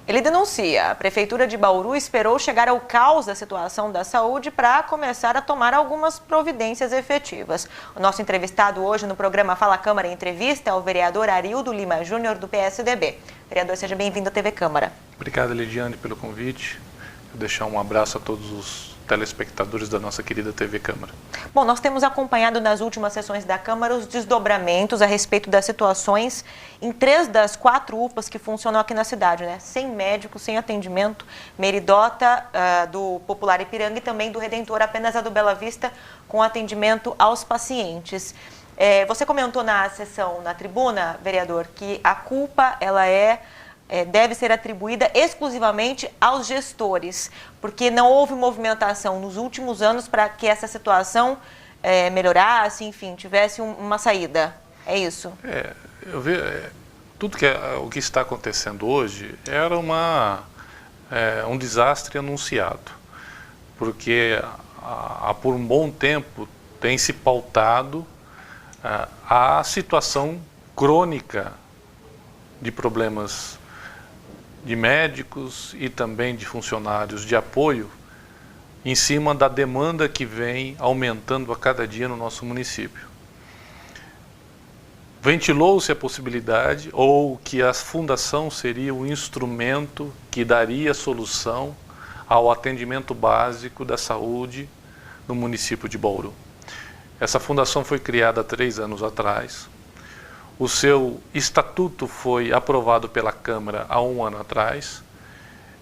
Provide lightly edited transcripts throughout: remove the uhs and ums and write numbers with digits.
Ele denuncia, a Prefeitura de Bauru esperou chegar ao caos da situação da saúde para começar a tomar algumas providências efetivas. O nosso entrevistado hoje no programa Fala Câmara em Entrevista é o vereador Arildo Lima Júnior, do PSDB. Vereador, seja bem-vindo à TV Câmara. Obrigado, Lidiane, pelo convite. Vou deixar um abraço a todos os telespectadores da nossa querida TV Câmara. Bom, nós temos acompanhado nas últimas sessões da Câmara os desdobramentos a respeito das situações em 3 das 4 UPAs que funcionam aqui na cidade, né? Sem médico, sem atendimento, Meridota, do Popular Ipiranga e também do Redentor, apenas a do Bela Vista, com atendimento aos pacientes. Você comentou na sessão, na tribuna, vereador, que a culpa deve ser atribuída exclusivamente aos gestores, porque não houve movimentação nos últimos anos para que essa situação melhorasse, enfim, tivesse uma saída. É isso? Eu vejo, tudo o que está acontecendo hoje era um desastre anunciado, porque por um bom tempo tem se pautado a situação crônica de problemas de médicos e também de funcionários de apoio em cima da demanda que vem aumentando a cada dia no nosso município. Ventilou-se a possibilidade ou que a fundação seria o instrumento que daria solução ao atendimento básico da saúde no município de Bauru. Essa fundação foi criada há 3 anos atrás. O seu estatuto foi aprovado pela Câmara há 1 ano atrás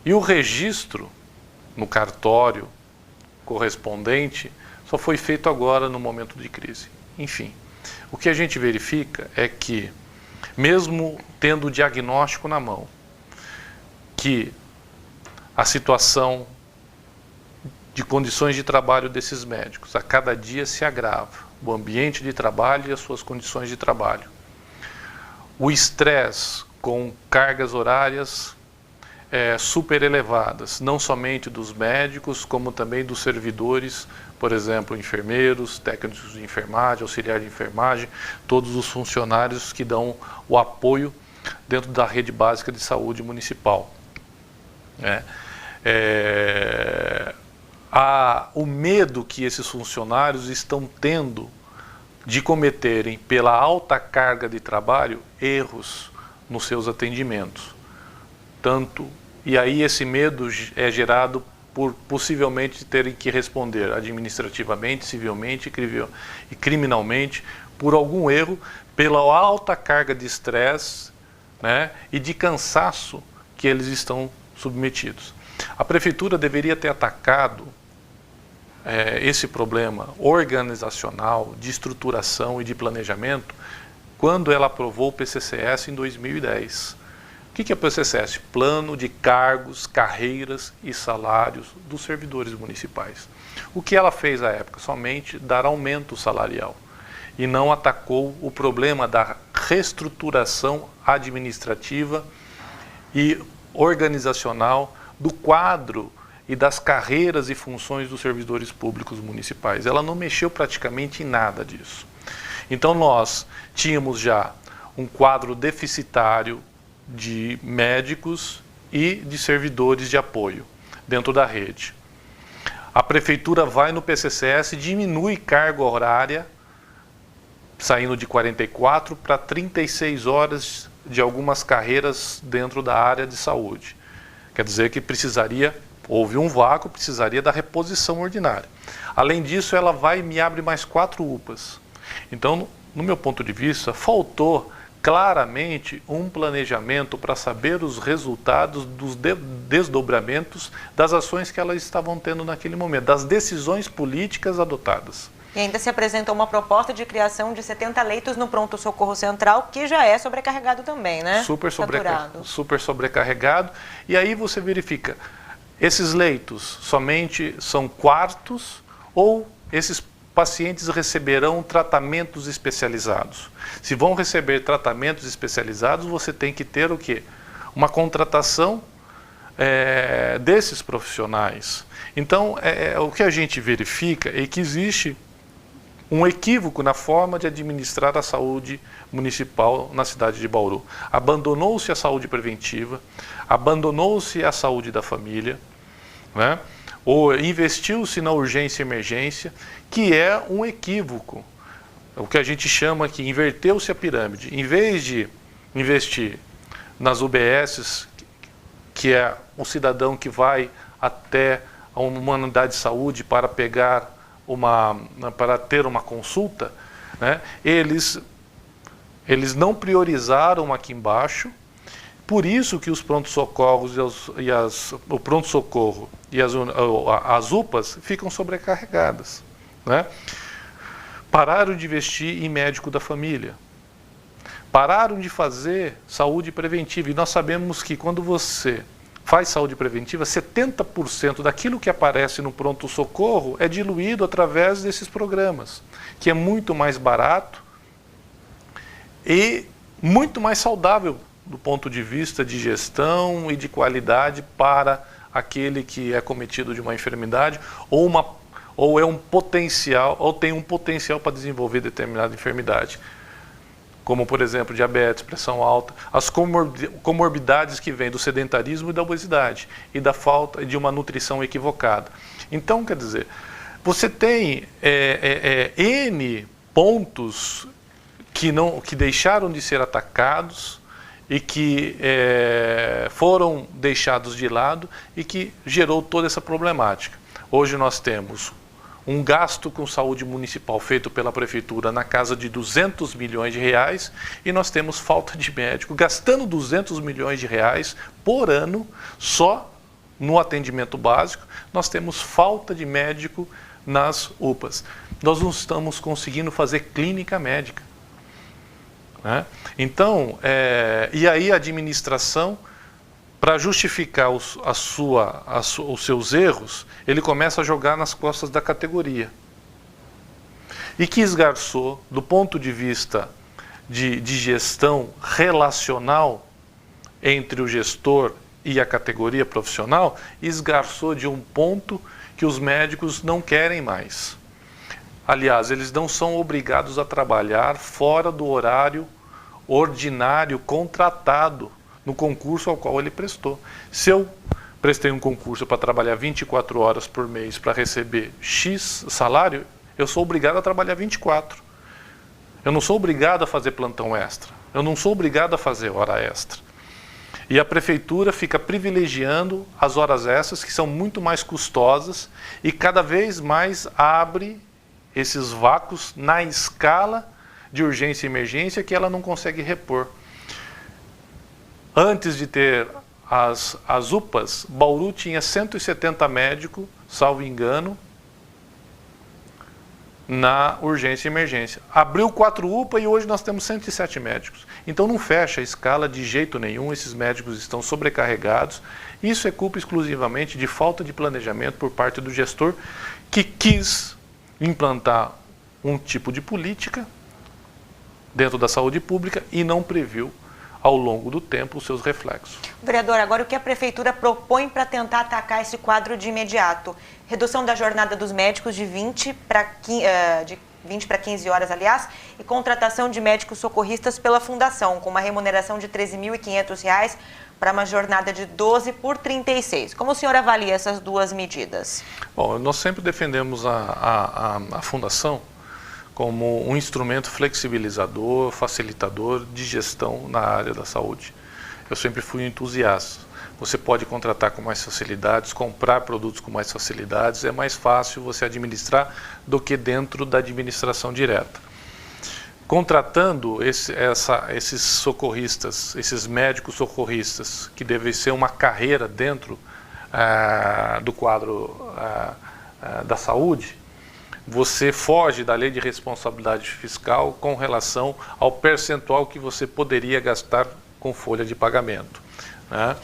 e o registro no cartório correspondente só foi feito agora no momento de crise. Enfim, o que a gente verifica é que, mesmo tendo o diagnóstico na mão, que a situação de condições de trabalho desses médicos a cada dia se agrava, o ambiente de trabalho e as suas condições de trabalho, o estresse com cargas horárias super elevadas, não somente dos médicos, como também dos servidores, por exemplo, enfermeiros, técnicos de enfermagem, auxiliar de enfermagem, todos os funcionários que dão o apoio dentro da rede básica de saúde municipal. O medo que esses funcionários estão tendo de cometerem, pela alta carga de trabalho, erros nos seus atendimentos. E aí esse medo é gerado por possivelmente terem que responder administrativamente, civilmente e criminalmente por algum erro, pela alta carga de estresse, né, e de cansaço que eles estão submetidos. A Prefeitura deveria ter atacado esse problema organizacional, de estruturação e de planejamento, quando ela aprovou o PCCS em 2010. O que é o PCCS? Plano de cargos, carreiras e salários dos servidores municipais. O que ela fez à época? Somente dar aumento salarial e não atacou o problema da reestruturação administrativa e organizacional do quadro e das carreiras e funções dos servidores públicos municipais. Ela não mexeu praticamente em nada disso. Então nós tínhamos já um quadro deficitário de médicos e de servidores de apoio dentro da rede. A Prefeitura vai no PCCS e diminui carga horária, saindo de 44 para 36 horas de algumas carreiras dentro da área de saúde. Quer dizer que houve um vácuo, precisaria da reposição ordinária. Além disso, ela vai e me abre mais 4 UPAs. Então, no meu ponto de vista, faltou claramente um planejamento para saber os resultados dos desdobramentos das ações que elas estavam tendo naquele momento, das decisões políticas adotadas. E ainda se apresentou uma proposta de criação de 70 leitos no pronto-socorro central, que já é sobrecarregado também, né? Super sobrecarregado. E aí você verifica, esses leitos somente são quartos ou esses pacientes receberão tratamentos especializados? Se vão receber tratamentos especializados, você tem que ter o quê? Uma contratação desses profissionais. Então, o que a gente verifica é que existe um equívoco na forma de administrar a saúde municipal na cidade de Bauru. Abandonou-se a saúde preventiva, abandonou-se a saúde da família, né? Ou investiu-se na urgência e emergência, que é um equívoco. O que a gente chama que inverteu-se a pirâmide. Em vez de investir nas UBSs, que é o cidadão que vai até uma unidade de saúde para para ter uma consulta, né? Eles não priorizaram aqui embaixo. Por isso que os pronto-socorros o pronto-socorro e as UPAs ficam sobrecarregadas, né? Pararam de investir em médico da família. Pararam de fazer saúde preventiva. E nós sabemos que quando você faz saúde preventiva, 70% daquilo que aparece no pronto-socorro é diluído através desses programas, que é muito mais barato e muito mais saudável do ponto de vista de gestão e de qualidade para aquele que é cometido de uma enfermidade ou é um potencial, ou tem um potencial para desenvolver determinada enfermidade, como por exemplo diabetes, pressão alta, as comorbidades que vêm do sedentarismo e da obesidade e da falta de uma nutrição equivocada. Então, quer dizer, você tem N pontos que deixaram de ser atacados e que foram deixados de lado e que gerou toda essa problemática. Hoje nós temos um gasto com saúde municipal feito pela prefeitura na casa de 200 milhões de reais e nós temos falta de médico, gastando 200 milhões de reais por ano só no atendimento básico. Nós temos falta de médico nas UPAs. Nós não estamos conseguindo fazer clínica médica, né? Então, e aí a administração, para justificar os seus erros, ele começa a jogar nas costas da categoria. E que esgarçou, do ponto de vista de gestão relacional entre o gestor e a categoria profissional, esgarçou de um ponto que os médicos não querem mais. Aliás, eles não são obrigados a trabalhar fora do horário ordinário contratado no concurso ao qual ele prestou. Se eu prestei um concurso para trabalhar 24 horas por mês para receber X salário, eu sou obrigado a trabalhar 24. Eu não sou obrigado a fazer plantão extra. Eu não sou obrigado a fazer hora extra. E a prefeitura fica privilegiando as horas extras, que são muito mais custosas, e cada vez mais abre esses vácuos na escala de urgência e emergência que ela não consegue repor. Antes de ter as UPAs, Bauru tinha 170 médicos, salvo engano, na urgência e emergência. Abriu 4 UPAs e hoje nós temos 107 médicos. Então não fecha a escala de jeito nenhum, esses médicos estão sobrecarregados. Isso é culpa exclusivamente de falta de planejamento por parte do gestor, que quis implantar um tipo de política dentro da saúde pública e não previu ao longo do tempo os seus reflexos. Vereador, agora o que a Prefeitura propõe para tentar atacar esse quadro de imediato? Redução da jornada dos médicos de 20 para 15 horas, aliás, e contratação de médicos socorristas pela Fundação, com uma remuneração de R$ 13.500 para uma jornada de 12 por 36. Como o senhor avalia essas duas medidas? Bom, nós sempre defendemos a Fundação como um instrumento flexibilizador, facilitador de gestão na área da saúde. Eu sempre fui entusiasta. Você pode contratar com mais facilidades, comprar produtos com mais facilidades, é mais fácil você administrar do que dentro da administração direta. Contratando esses socorristas, esses médicos socorristas, que deve ser uma carreira dentro do quadro da saúde, você foge da lei de responsabilidade fiscal com relação ao percentual que você poderia gastar com folha de pagamento, né?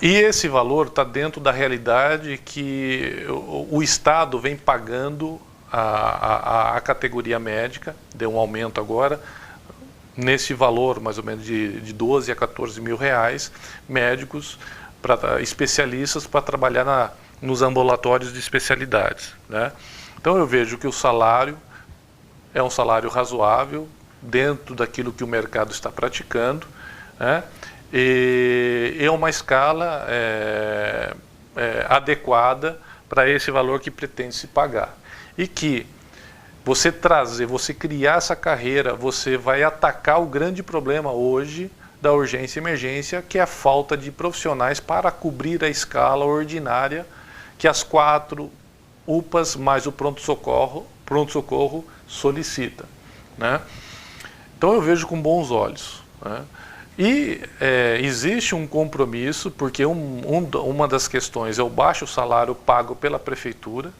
E esse valor está dentro da realidade que o Estado vem pagando a categoria médica, deu um aumento agora, nesse valor mais ou menos de 12 a 14 mil reais, médicos, especialistas para trabalhar nos ambulatórios de especialidades, né? Então eu vejo que o salário é um salário razoável, dentro daquilo que o mercado está praticando, né? E é uma escala adequada para esse valor que pretende se pagar. E que você criar essa carreira, você vai atacar o grande problema hoje da urgência e emergência, que é a falta de profissionais para cobrir a escala ordinária que as 4 UPAs mais o pronto-socorro solicita, né? Então eu vejo com bons olhos, né? E existe um compromisso, porque uma das questões é o baixo salário pago pela prefeitura,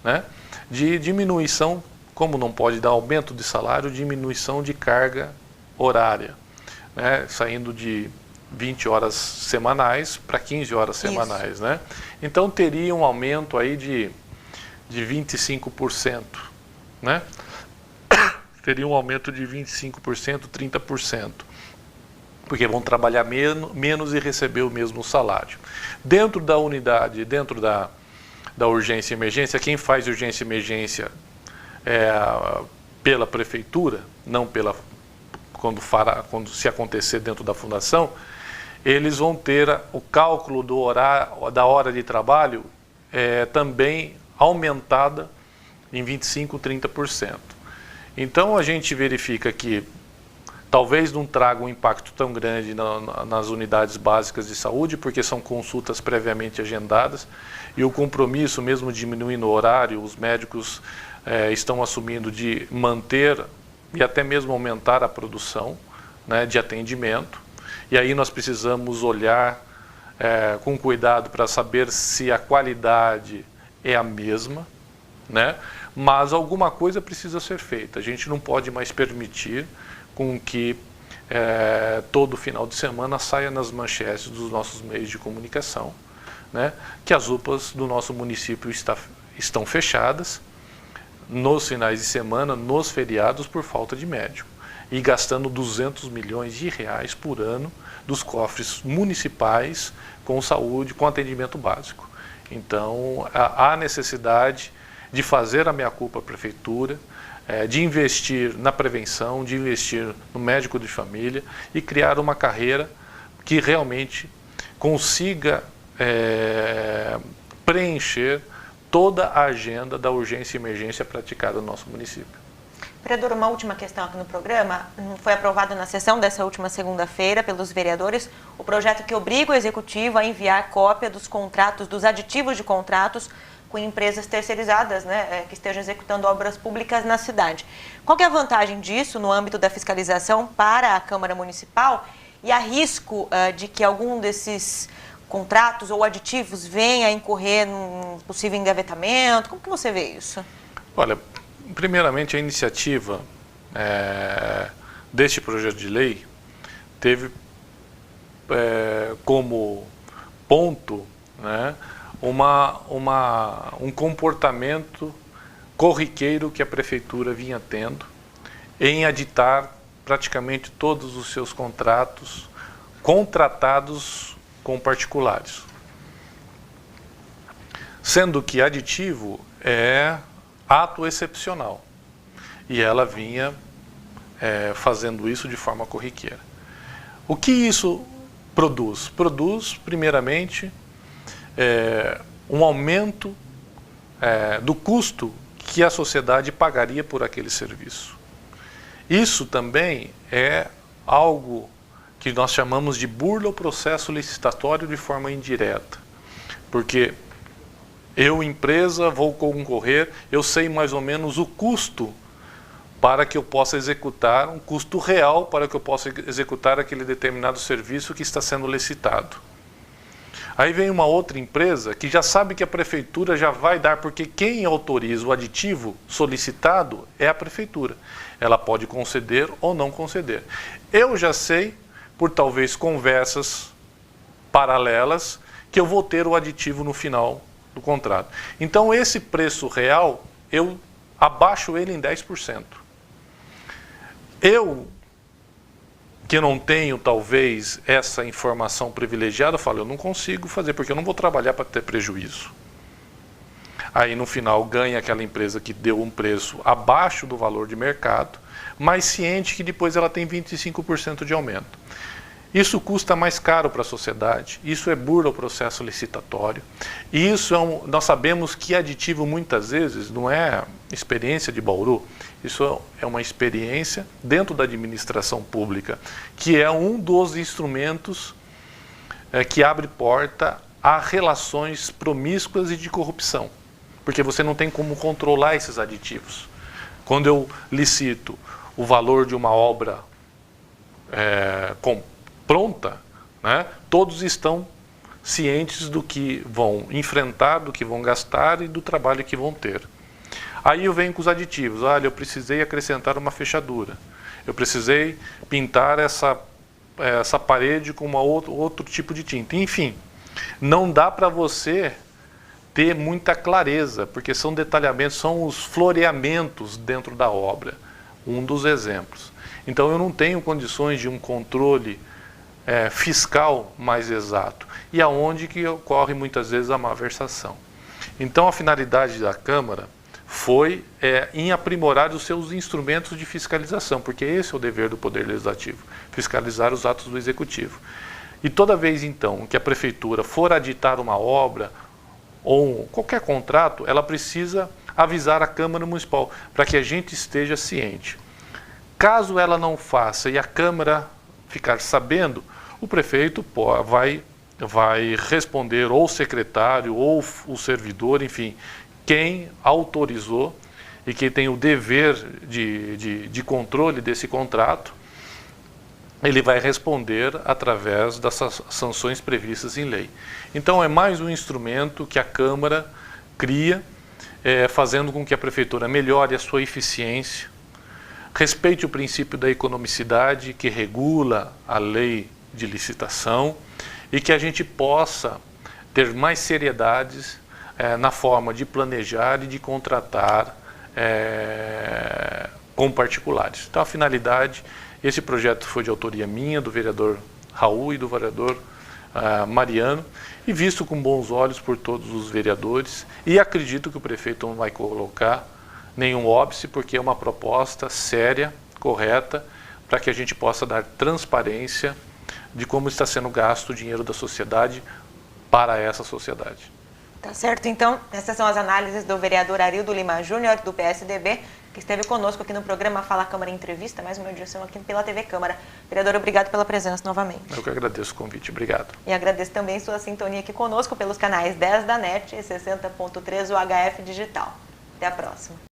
né? De diminuição, como não pode dar aumento de salário, diminuição de carga horária, né? Saindo de 20 horas semanais para 15 horas semanais, né? Então teria um aumento aí de 25%, né? Teria um aumento de 25%, 30%, porque vão trabalhar menos e receber o mesmo salário. Dentro da unidade, dentro da urgência e emergência, quem faz urgência e emergência pela prefeitura, não quando se acontecer dentro da fundação, eles vão ter o cálculo da hora de trabalho também aumentada em 25%, 30%. Então a gente verifica que talvez não traga um impacto tão grande nas unidades básicas de saúde, porque são consultas previamente agendadas, e o compromisso, mesmo diminuindo o horário, os médicos estão assumindo de manter e até mesmo aumentar a produção, né, de atendimento. E aí nós precisamos olhar com cuidado para saber se a qualidade é a mesma, né? Mas alguma coisa precisa ser feita. A gente não pode mais permitir com que todo final de semana saia nas manchetes dos nossos meios de comunicação, né, que as UPAs do nosso município estão fechadas nos finais de semana, nos feriados, por falta de médico, e gastando 200 milhões de reais por ano dos cofres municipais com saúde, com atendimento básico. Então, há necessidade de fazer a meia-culpa à prefeitura, de investir na prevenção, de investir no médico de família e criar uma carreira que realmente consiga preencher toda a agenda da urgência e emergência praticada no nosso município. Vereador, uma última questão aqui no programa. Foi aprovado na sessão dessa última segunda-feira pelos vereadores o projeto que obriga o Executivo a enviar cópia dos contratos, dos aditivos de contratos com empresas terceirizadas, né, que estejam executando obras públicas na cidade. Qual que é a vantagem disso no âmbito da fiscalização para a Câmara Municipal, e há risco de que algum desses contratos ou aditivos venha a incorrer num possível engavetamento? Como que você vê isso? Olha, primeiramente, a iniciativa deste projeto de lei teve como ponto, né, um comportamento corriqueiro que a prefeitura vinha tendo em aditar praticamente todos os seus contratos contratados com particulares. Sendo que aditivo é ato excepcional, e ela vinha fazendo isso de forma corriqueira. O que isso produz? Produz, primeiramente, um aumento do custo que a sociedade pagaria por aquele serviço. Isso também é algo que nós chamamos de burla ao processo licitatório de forma indireta, porque eu, empresa, vou concorrer, eu sei mais ou menos o custo para que eu possa executar, um custo real para que eu possa executar aquele determinado serviço que está sendo licitado. Aí vem uma outra empresa que já sabe que a prefeitura já vai dar, porque quem autoriza o aditivo solicitado é a prefeitura. Ela pode conceder ou não conceder. Eu já sei, por talvez conversas paralelas, que eu vou ter o aditivo no final do contrato. Então esse preço real, eu abaixo ele em 10%. Eu, que não tenho talvez essa informação privilegiada, falo, eu não consigo fazer, porque eu não vou trabalhar para ter prejuízo. Aí no final ganha aquela empresa que deu um preço abaixo do valor de mercado, mas ciente que depois ela tem 25% de aumento. Isso custa mais caro para a sociedade, isso burla o processo licitatório, e nós sabemos que aditivo muitas vezes não é experiência de Bauru, isso é uma experiência dentro da administração pública, que é um dos instrumentos que abre porta a relações promíscuas e de corrupção, porque você não tem como controlar esses aditivos. Quando eu licito o valor de uma obra pronta, né, todos estão cientes do que vão enfrentar, do que vão gastar e do trabalho que vão ter. Aí eu venho com os aditivos. Olha, eu precisei acrescentar uma fechadura. Eu precisei pintar essa parede com outro tipo de tinta. Enfim, não dá para você ter muita clareza, porque são detalhamentos, são os floreamentos dentro da obra. Um dos exemplos. Então eu não tenho condições de um controle fiscal mais exato, e aonde que ocorre muitas vezes a malversação. Então a finalidade da Câmara foi em aprimorar os seus instrumentos de fiscalização, porque esse é o dever do Poder Legislativo, fiscalizar os atos do Executivo. E toda vez então que a Prefeitura for aditar uma obra ou qualquer contrato, ela precisa avisar a Câmara Municipal, para que a gente esteja ciente. Caso ela não faça e a Câmara ficar sabendo, o prefeito vai responder, ou o secretário, ou o servidor, enfim, quem autorizou e quem tem o dever de controle desse contrato, ele vai responder através dessas sanções previstas em lei. Então é mais um instrumento que a Câmara cria, fazendo com que a Prefeitura melhore a sua eficiência, respeite o princípio da economicidade que regula a lei de licitação e que a gente possa ter mais seriedade na forma de planejar e de contratar com particulares. Então a finalidade, esse projeto foi de autoria minha, do vereador Raul e do vereador Mariano, e visto com bons olhos por todos os vereadores, e acredito que o prefeito não vai colocar nenhum óbice, porque é uma proposta séria, correta, para que a gente possa dar transparência de como está sendo gasto o dinheiro da sociedade para essa sociedade. Tá certo, então, essas são as análises do vereador Arildo Lima Júnior, do PSDB, que esteve conosco aqui no programa Fala Câmara Entrevista, mais uma edição aqui pela TV Câmara. Vereador, obrigado pela presença novamente. Eu que agradeço o convite, obrigado. E agradeço também sua sintonia aqui conosco pelos canais 10 da NET e 60.3 UHF Digital. Até a próxima.